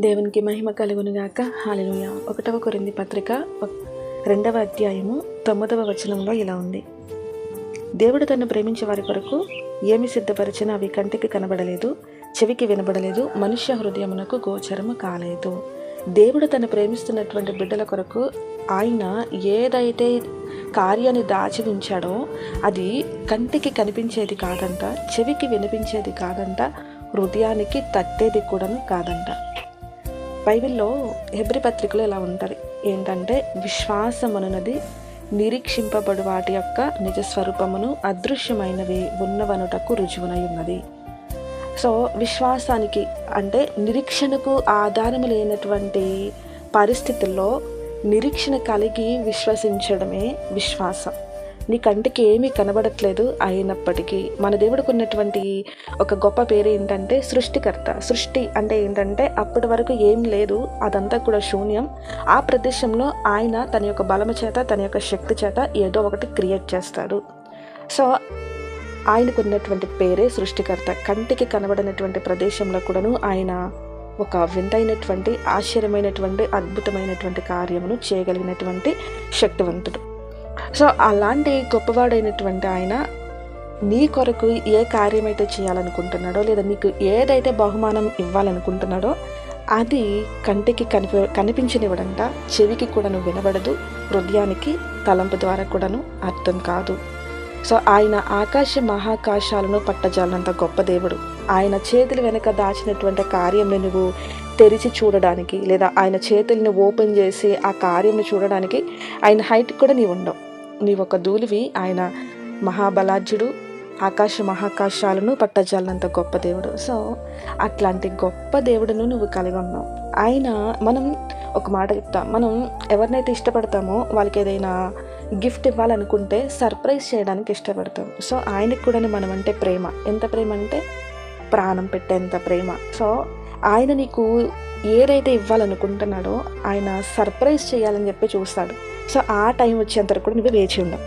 దేవునికి మహిమ కలుగునుగాక. హల్లెలూయా. 1 కొరింథీ పత్రిక 2వ అధ్యాయము 9వ వచనంలో ఇలా ఉంది: దేవుడు తను ప్రేమించే వారి కొరకు ఏమి సిద్ధపరిచినా అవి కంటికి కనబడలేదు, చెవికి వినబడలేదు, మనుష్య హృదయమునకు గోచరము కాలేదు. దేవుడు తను ప్రేమిస్తున్నటువంటి బిడ్డల కొరకు ఆయన ఏదైతే కార్యాన్ని దాచి ఉంచాడో అది కంటికి కనిపించేది కాదంట, చెవికి వినిపించేది కాదంట, హృదయానికి తట్టేది కూడాను కాదంట. బైబిల్లో హెబ్రీ పత్రికలో ఇలా ఉంటుంది ఏంటంటే, విశ్వాసం అనున్నది నిరీక్షింపబడు వాటి యొక్క నిజస్వరూపమును అదృశ్యమైనవి ఉన్నవనుటకు రుజువునై ఉన్నది. సో విశ్వాసానికి అంటే నిరీక్షణకు ఆధారము లేనటువంటి పరిస్థితుల్లో నిరీక్షణ కలిగి విశ్వసించడమే విశ్వాసం. నీ కంటికి ఏమీ కనబడట్లేదు అయినప్పటికీ మన దేవుడికి ఉన్నటువంటి ఒక గొప్ప పేరు ఏంటంటే సృష్టికర్త. సృష్టి అంటే ఏంటంటే అప్పటి వరకు ఏం లేదు, అదంతా కూడా శూన్యం. ఆ ప్రదేశంలో ఆయన తన యొక్క బలము చేత, తన యొక్క శక్తి చేత ఏదో ఒకటి క్రియేట్ చేస్తాడు. సో ఆయనకు ఉన్నటువంటి పేరే సృష్టికర్త. కంటికి కనబడినటువంటి ప్రదేశంలో కూడాను ఆయన ఒక వింతైనటువంటి, ఆశ్చర్యమైనటువంటి, అద్భుతమైనటువంటి కార్యమును చేయగలిగినటువంటి శక్తివంతుడు. సో అలాంటి గొప్పవాడైనటువంటి ఆయన నీ కొరకు ఏ కార్యమైతే చేయాలనుకుంటున్నాడో, లేదా నీకు ఏదైతే బహుమానం ఇవ్వాలనుకుంటున్నాడో అది కంటికి కనిపించనివ్వడంట, చెవికి కూడాను వినబడదు, హృదయానికి తలంపు ద్వారా కూడాను అర్థం కాదు. సో ఆయన ఆకాశ మహాకాశాలను పట్టజాలనంత గొప్ప దేవుడు. ఆయన చేతుల వెనక దాచినటువంటి కార్యంని నువ్వు తెరిచి చూడడానికి, లేదా ఆయన చేతుల్ని ఓపెన్ చేసి ఆ కార్యంని చూడడానికి ఆయన హైట్ కూడా నీవు ఉండవు. నీవు ఒక ధూళివి. ఆయన మహాబలాఢ్యుడు, ఆకాశ మహాకాశాలను పట్టజాలనంత గొప్ప దేవుడు. సో అట్లాంటి గొప్ప దేవుడును నువ్వు కలిగి ఉన్నావు. ఆయన మనం ఒక మాట చెప్తాం, మనం ఎవరినైతే ఇష్టపడతామో వాళ్ళకి ఏదైనా గిఫ్ట్ ఇవ్వాలనుకుంటే సర్ప్రైజ్ చేయడానికి ఇష్టపడతాం. సో ఆయనకు కూడా మనం అంటే ప్రేమ. ఎంత ప్రేమ అంటే ప్రాణం పెట్టేంత ప్రేమ. సో ఆయన నీకు ఏదైతే ఇవ్వాలనుకుంటున్నాడో ఆయన సర్ప్రైజ్ చేయాలని చెప్పి చూస్తాడు. సో ఆ టైం వచ్చేంత వరకు కూడా నువ్వు వేచి ఉండవు.